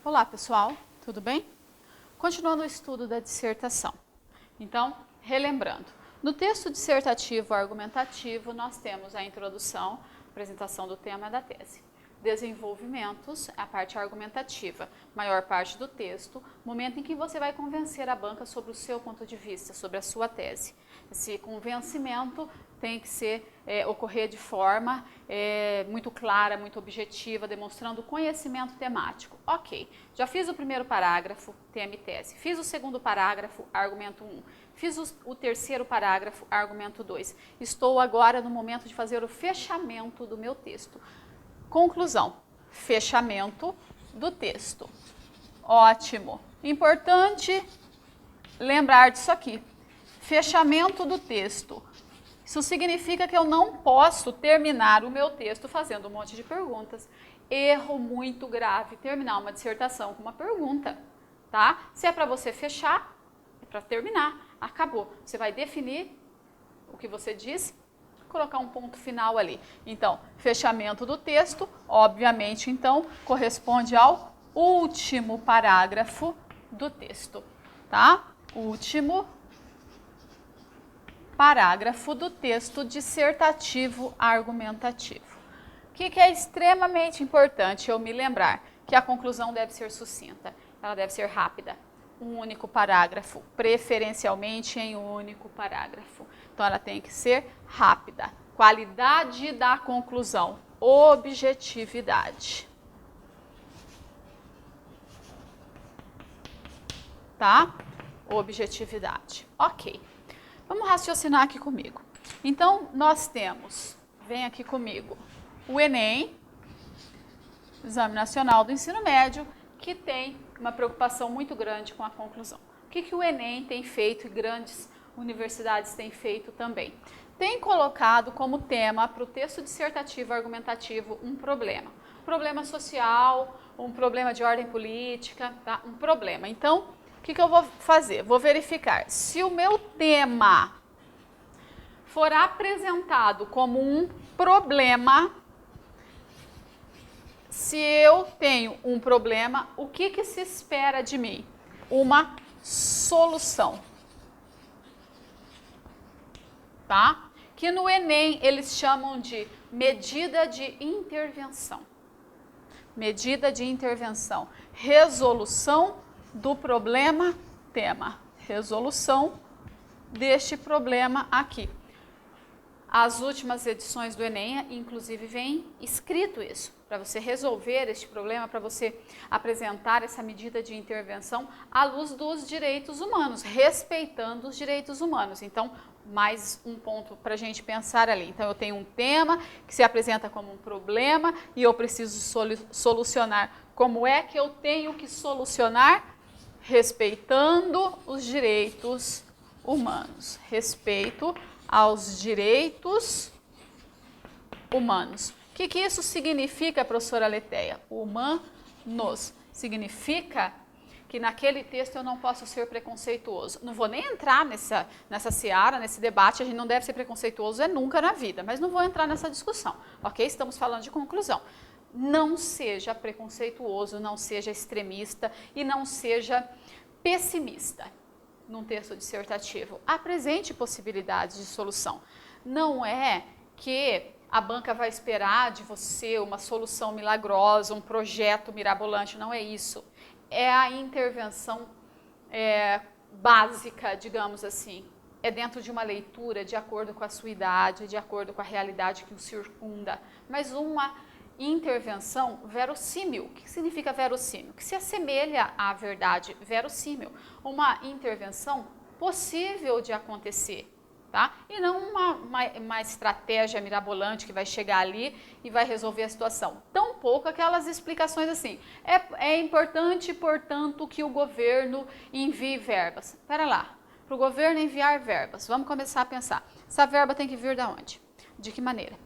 Olá pessoal, tudo bem? Continuando o estudo da dissertação. Então, relembrando, no texto dissertativo argumentativo nós temos a introdução, apresentação do tema da tese. Desenvolvimentos, a parte argumentativa, maior parte do texto, momento em que você vai convencer a banca sobre o seu ponto de vista, sobre a sua tese. Esse convencimento tem que ocorrer de forma muito clara, muito objetiva, demonstrando conhecimento temático. Ok, já fiz o primeiro parágrafo, tema e tese. Fiz o segundo parágrafo, argumento 1. Fiz o terceiro parágrafo, argumento 2. Estou agora no momento de fazer o fechamento do meu texto. Conclusão, fechamento do texto. Ótimo. Importante lembrar disso aqui. Fechamento do texto. Isso significa que eu não posso terminar o meu texto fazendo um monte de perguntas. Erro muito grave, terminar uma dissertação com uma pergunta, tá? Se é para você fechar, é para terminar. Acabou. Você vai definir o que você disse, colocar um ponto final ali. Então, fechamento do texto, obviamente, então, corresponde ao último parágrafo do texto, tá? Último parágrafo do texto dissertativo argumentativo. O que é extremamente importante eu me lembrar? Que a conclusão deve ser sucinta, ela deve ser rápida. Um único parágrafo, preferencialmente em um único parágrafo. Então, ela tem que ser rápida. Qualidade da conclusão, objetividade. Tá? Objetividade. Ok. Vamos raciocinar aqui comigo. Então, nós temos, vem aqui comigo, o Enem, Exame Nacional do Ensino Médio, que tem uma preocupação muito grande com a conclusão. O que o Enem tem feito e grandes universidades têm feito também? Tem colocado como tema para o texto dissertativo argumentativo um problema. Um problema social, um problema de ordem política, tá? Um problema. Então, o que eu vou fazer? Vou verificar se o meu tema for apresentado como um problema. Se eu tenho um problema, o que se espera de mim? Uma solução. Tá? Que no Enem eles chamam de medida de intervenção. Medida de intervenção. Resolução do problema tema. Resolução deste problema aqui. As últimas edições do Enem, inclusive, vem escrito isso, para você resolver este problema, para você apresentar essa medida de intervenção à luz dos direitos humanos, respeitando os direitos humanos. Então, mais um ponto para a gente pensar ali. Então, eu tenho um tema que se apresenta como um problema e eu preciso solucionar. Como é que eu tenho que solucionar? Respeitando os direitos humanos. Respeito aos direitos humanos. O que isso significa, professora Letéia? Humanos. Significa que naquele texto eu não posso ser preconceituoso. Não vou nem entrar nessa seara, nesse debate, a gente não deve ser preconceituoso nunca na vida, mas não vou entrar nessa discussão, ok? Estamos falando de conclusão. Não seja preconceituoso, não seja extremista e não seja pessimista. Num texto dissertativo, apresente possibilidades de solução. Não é que a banca vai esperar de você uma solução milagrosa, um projeto mirabolante, não é isso. É a intervenção básica, digamos assim. É dentro de uma leitura de acordo com a sua idade, de acordo com a realidade que o circunda, mas uma intervenção verossímil. O que significa verossímil? Que se assemelha à verdade, verossímil. Uma intervenção possível de acontecer, tá? E não uma estratégia mirabolante que vai chegar ali e vai resolver a situação. Tampouco aquelas explicações assim, é importante, portanto, que o governo envie verbas. Espera lá, para o governo enviar verbas, vamos começar a pensar. Essa verba tem que vir de onde? De que maneira?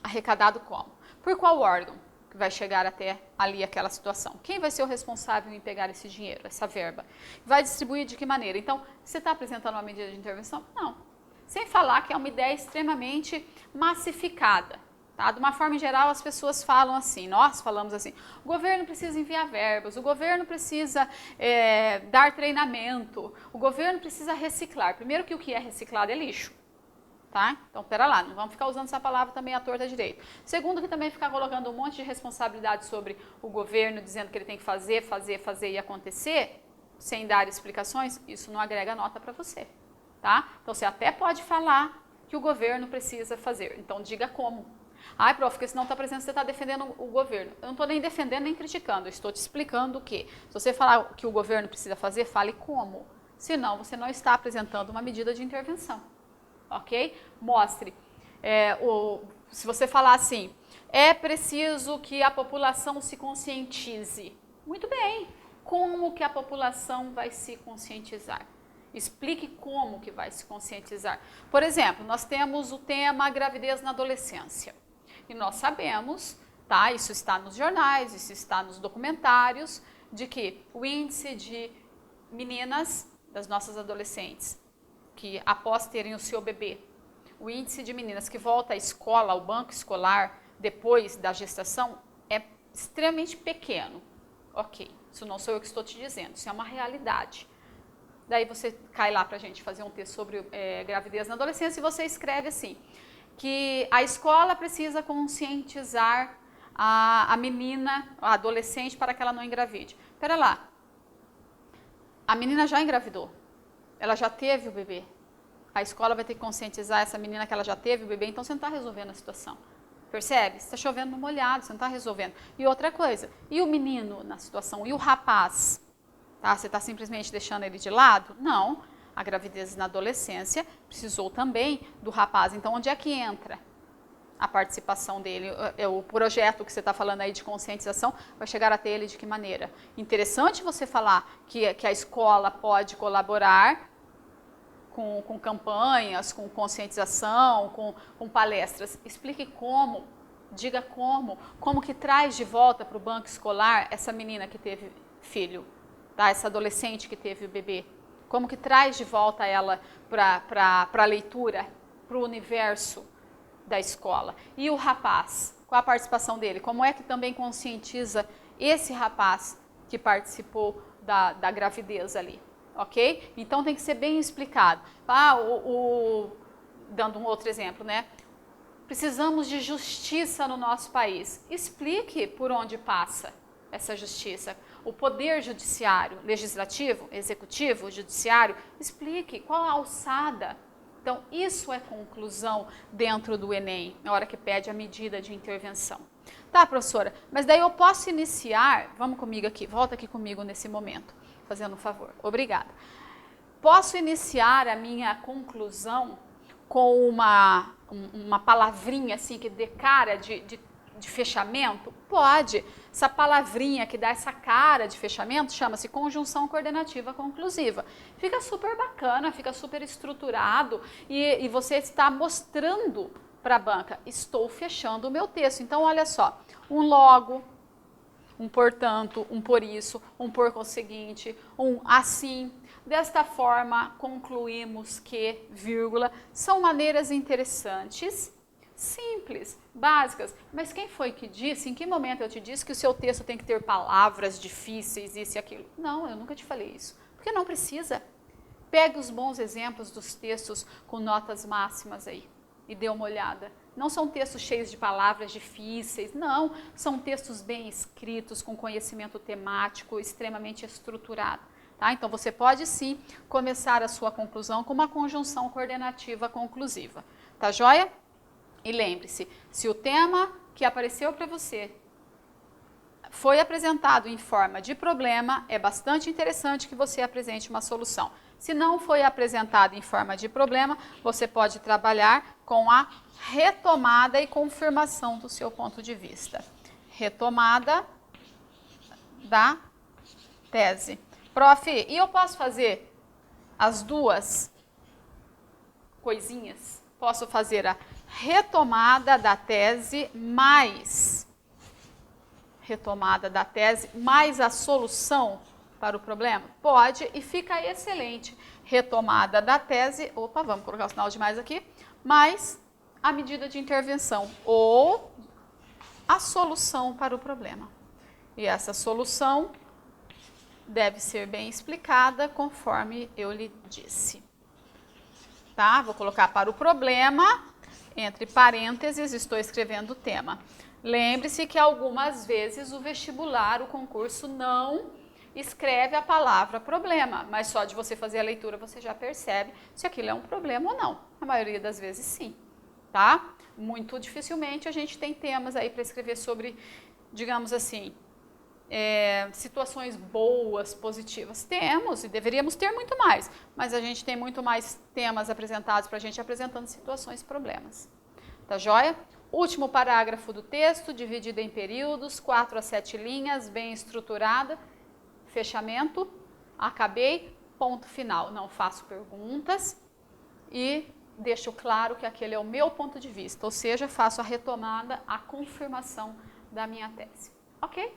Arrecadado como? Por qual órgão? que vai chegar até ali aquela situação. Quem vai ser o responsável em pegar esse dinheiro, essa verba? Vai distribuir de que maneira? Então, você está apresentando uma medida de intervenção? Não. Sem falar que é uma ideia extremamente massificada. Tá? De uma forma geral, as pessoas falam assim, nós falamos assim, o governo precisa enviar verbas, o governo precisa dar treinamento, o governo precisa reciclar. Primeiro que o que é reciclado é lixo. Tá? Então, pera lá, não vamos ficar usando essa palavra também à torta direito. Segundo, que também ficar colocando um monte de responsabilidade sobre o governo, dizendo que ele tem que fazer e acontecer, sem dar explicações, isso não agrega nota para você. Tá? Então, você até pode falar que o governo precisa fazer, então diga como. Ai, prof, porque senão está parecendo que você está defendendo o governo. Eu não estou nem defendendo nem criticando, eu estou te explicando o que. Se você falar que o governo precisa fazer, fale como. Senão, você não está apresentando uma medida de intervenção. Ok? Mostre. Se você falar assim, é preciso que a população se conscientize. Muito bem. Como que a população vai se conscientizar? Explique como que vai se conscientizar. Por exemplo, nós temos o tema gravidez na adolescência. E nós sabemos, tá? Isso está nos jornais, isso está nos documentários, de que o índice de meninas, das nossas adolescentes, que após terem o seu bebê, o índice de meninas que volta à escola, ao banco escolar, depois da gestação, é extremamente pequeno. Ok, isso não sou eu que estou te dizendo, isso é uma realidade. Daí você cai lá para a gente fazer um texto sobre gravidez na adolescência e você escreve assim, que a escola precisa conscientizar a menina, a adolescente, para que ela não engravide. Espera lá, a menina já engravidou, ela já teve o bebê. A escola vai ter que conscientizar essa menina que ela já teve o bebê, então você não está resolvendo a situação. Percebe? Você está chovendo no molhado, você não está resolvendo. E outra coisa, e o menino na situação? E o rapaz? Tá? Você está simplesmente deixando ele de lado? Não. A gravidez na adolescência precisou também do rapaz. Então, onde é que entra a participação dele? O projeto que você está falando aí de conscientização vai chegar até ele de que maneira? Interessante você falar que a escola pode colaborar com campanhas, com conscientização, com palestras. Explique como, diga como que traz de volta para o banco escolar essa menina que teve filho, tá? Essa adolescente que teve o bebê. Como que traz de volta ela para a leitura, para o universo da escola. E o rapaz, qual a participação dele? Como é que também conscientiza esse rapaz que participou da gravidez ali? Ok? Então tem que ser bem explicado. Dando um outro exemplo, né? Precisamos de justiça no nosso país. Explique por onde passa essa justiça. O poder judiciário, legislativo, executivo, judiciário, explique qual a alçada. Então, isso é conclusão dentro do Enem, na hora que pede a medida de intervenção. Tá, professora, mas daí eu posso iniciar, vamos comigo aqui, volta aqui comigo nesse momento, fazendo um favor, obrigada. Posso iniciar a minha conclusão com uma palavrinha assim que dê cara de fechamento? Pode. Essa palavrinha que dá essa cara de fechamento chama-se conjunção coordenativa conclusiva. Fica super bacana, fica super estruturado e você está mostrando para a banca, estou fechando o meu texto. Então, olha só, um logo, um portanto, um por isso, um por conseguinte, um assim. Desta forma, concluímos que, vírgula, são maneiras interessantes, simples, básicas. Mas quem foi que disse, em que momento eu te disse que o seu texto tem que ter palavras difíceis, isso e aquilo? Não, eu nunca te falei isso. Porque não precisa. Pegue os bons exemplos dos textos com notas máximas aí e dê uma olhada. Não são textos cheios de palavras difíceis, não. São textos bem escritos, com conhecimento temático, extremamente estruturado. Tá? Então, você pode sim começar a sua conclusão com uma conjunção coordenativa conclusiva. Tá joia? E lembre-se, se o tema que apareceu para você foi apresentado em forma de problema, é bastante interessante que você apresente uma solução. Se não foi apresentado em forma de problema, você pode trabalhar com a retomada e confirmação do seu ponto de vista. Retomada da tese. Prof, e eu posso fazer as duas coisinhas? Posso fazer a retomada da tese mais retomada da tese mais a solução para o problema? Pode, e fica excelente. Retomada da tese, opa, vamos colocar o sinal de mais aqui, mais a medida de intervenção ou a solução para o problema. E essa solução deve ser bem explicada conforme eu lhe disse. Tá? Vou colocar para o problema, entre parênteses, estou escrevendo o tema. Lembre-se que algumas vezes o vestibular, o concurso, não escreve a palavra problema, mas só de você fazer a leitura você já percebe se aquilo é um problema ou não. A maioria das vezes sim, tá? Muito dificilmente a gente tem temas aí para escrever sobre, digamos assim, situações boas, positivas. Temos e deveríamos ter muito mais, mas a gente tem muito mais temas apresentados para a gente apresentando situações e problemas. Tá joia? Último parágrafo do texto, dividido em períodos, 4 a 7 linhas, bem estruturada. Fechamento, acabei, ponto final. Não faço perguntas e deixo claro que aquele é o meu ponto de vista, ou seja, faço a retomada, a confirmação da minha tese. Ok?